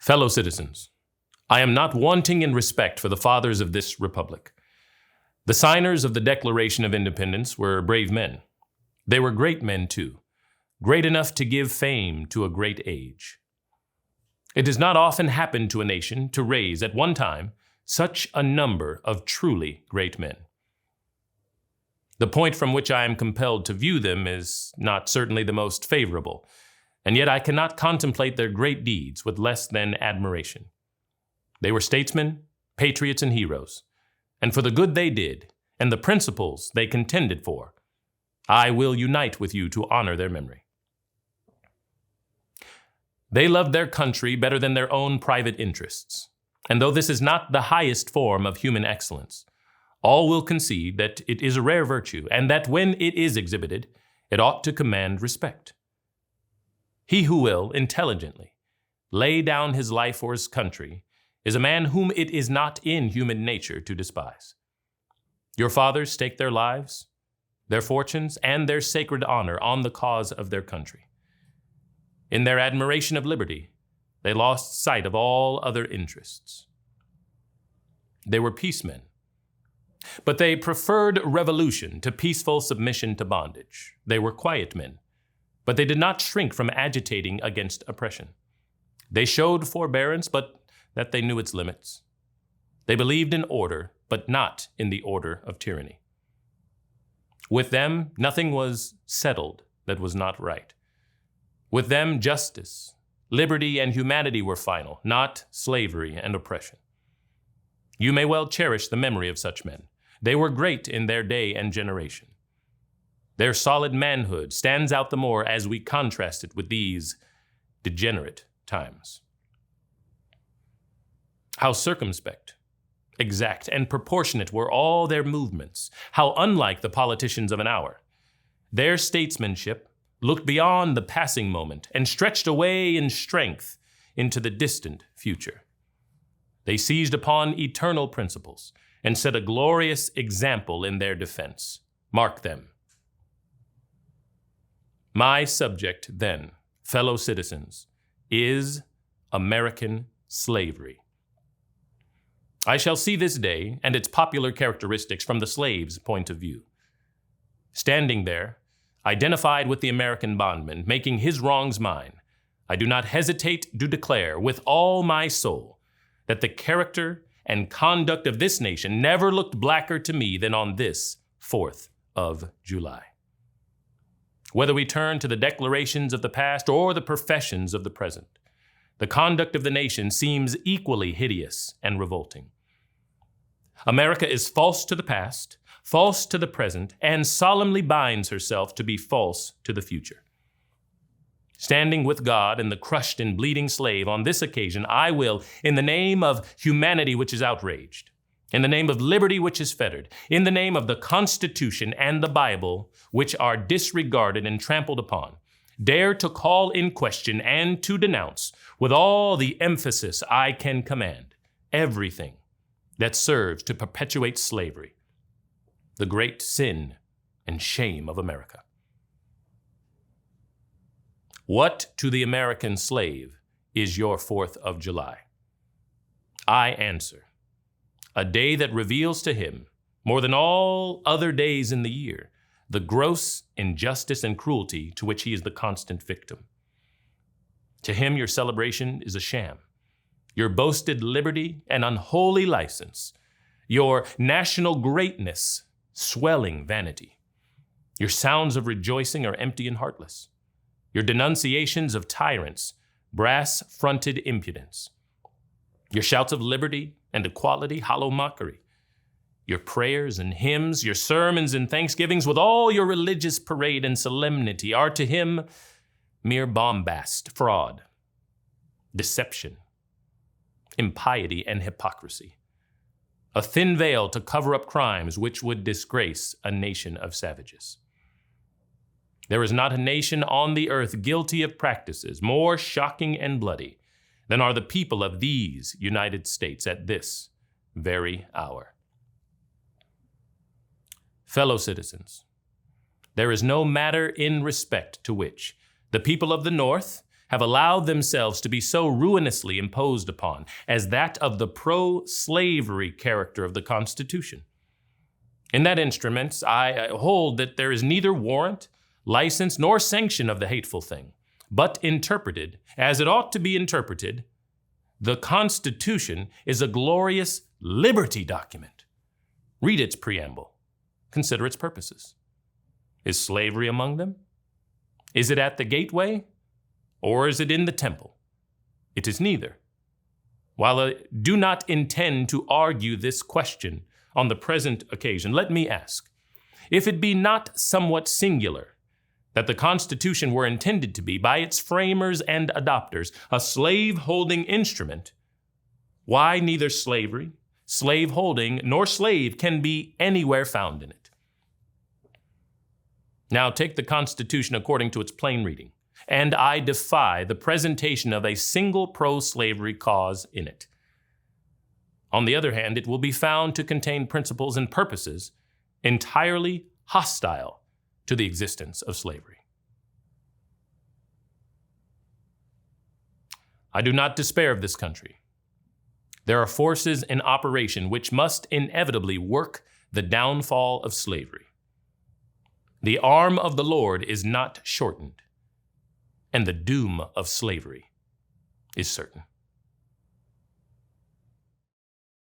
Fellow citizens, I am not wanting in respect for the fathers of this republic. The signers of the Declaration of Independence were brave men. They were great men, too, great enough to give fame to a great age. It does not often happen to a nation to raise at one time such a number of truly great men. The point from which I am compelled to view them is not certainly the most favorable, and yet I cannot contemplate their great deeds with less than admiration. They were statesmen, patriots, and heroes, and for the good they did and the principles they contended for, I will unite with you to honor their memory. They loved their country better than their own private interests, and though this is not the highest form of human excellence, all will concede that it is a rare virtue, and that when it is exhibited, it ought to command respect. He who will, intelligently, lay down his life for his country is a man whom it is not in human nature to despise. Your fathers staked their lives, their fortunes, and their sacred honor on the cause of their country. In their admiration of liberty, they lost sight of all other interests. They were peacemen, but they preferred revolution to peaceful submission to bondage. They were quiet men, but they did not shrink from agitating against oppression. They showed forbearance, but that they knew its limits. They believed in order, but not in the order of tyranny. With them, nothing was settled that was not right. With them, justice, liberty, and humanity were final, not slavery and oppression. You may well cherish the memory of such men. They were great in their day and generation. Their solid manhood stands out the more as we contrast it with these degenerate times. How circumspect, exact, and proportionate were all their movements. How unlike the politicians of an hour. Their statesmanship looked beyond the passing moment and stretched away in strength into the distant future. They seized upon eternal principles and set a glorious example in their defense. Mark them. My subject, then, fellow citizens, is American slavery. I shall see this day and its popular characteristics from the slave's point of view. Standing there, identified with the American bondman, making his wrongs mine, I do not hesitate to declare with all my soul that the character and conduct of this nation never looked blacker to me than on this 4th of July. Whether we turn to the declarations of the past or the professions of the present, the conduct of the nation seems equally hideous and revolting. America is false to the past, false to the present, and solemnly binds herself to be false to the future. Standing with God and the crushed and bleeding slave on this occasion, I will, in the name of humanity which is outraged, in the name of liberty which is fettered, in the name of the Constitution and the Bible which are disregarded and trampled upon, dare to call in question and to denounce, with all the emphasis I can command, everything that serves to perpetuate slavery, the great sin and shame of America. What to the American slave is your 4th of July? I answer, a day that reveals to him, more than all other days in the year, the gross injustice and cruelty to which he is the constant victim. To him, your celebration is a sham. Your boasted liberty an unholy license. Your national greatness swelling vanity. Your sounds of rejoicing are empty and heartless. Your denunciations of tyrants, brass-fronted impudence. Your shouts of liberty and equality, hollow mockery. Your prayers and hymns, your sermons and thanksgivings, with all your religious parade and solemnity, are to him mere bombast, fraud, deception, impiety, and hypocrisy. A thin veil to cover up crimes which would disgrace a nation of savages. There is not a nation on the earth guilty of practices more shocking and bloody than are the people of these United States at this very hour. Fellow citizens, there is no matter in respect to which the people of the North have allowed themselves to be so ruinously imposed upon as that of the pro-slavery character of the Constitution. In that instrument, I hold that there is neither warrant, license, nor sanction of the hateful thing, but interpreted, as it ought to be interpreted, the Constitution is a glorious liberty document. Read its preamble. Consider its purposes. Is slavery among them? Is it at the gateway? Or is it in the temple? It is neither. While I do not intend to argue this question on the present occasion, let me ask, if it be not somewhat singular that the Constitution were intended to be, by its framers and adopters, a slave-holding instrument, why neither slavery, slave-holding, nor slave can be anywhere found in it? Now take the Constitution according to its plain reading, and I defy the presentation of a single pro-slavery cause in it. On the other hand, it will be found to contain principles and purposes entirely hostile to the existence of slavery. I do not despair of this country. There are forces in operation which must inevitably work the downfall of slavery. The arm of the Lord is not shortened, and the doom of slavery is certain.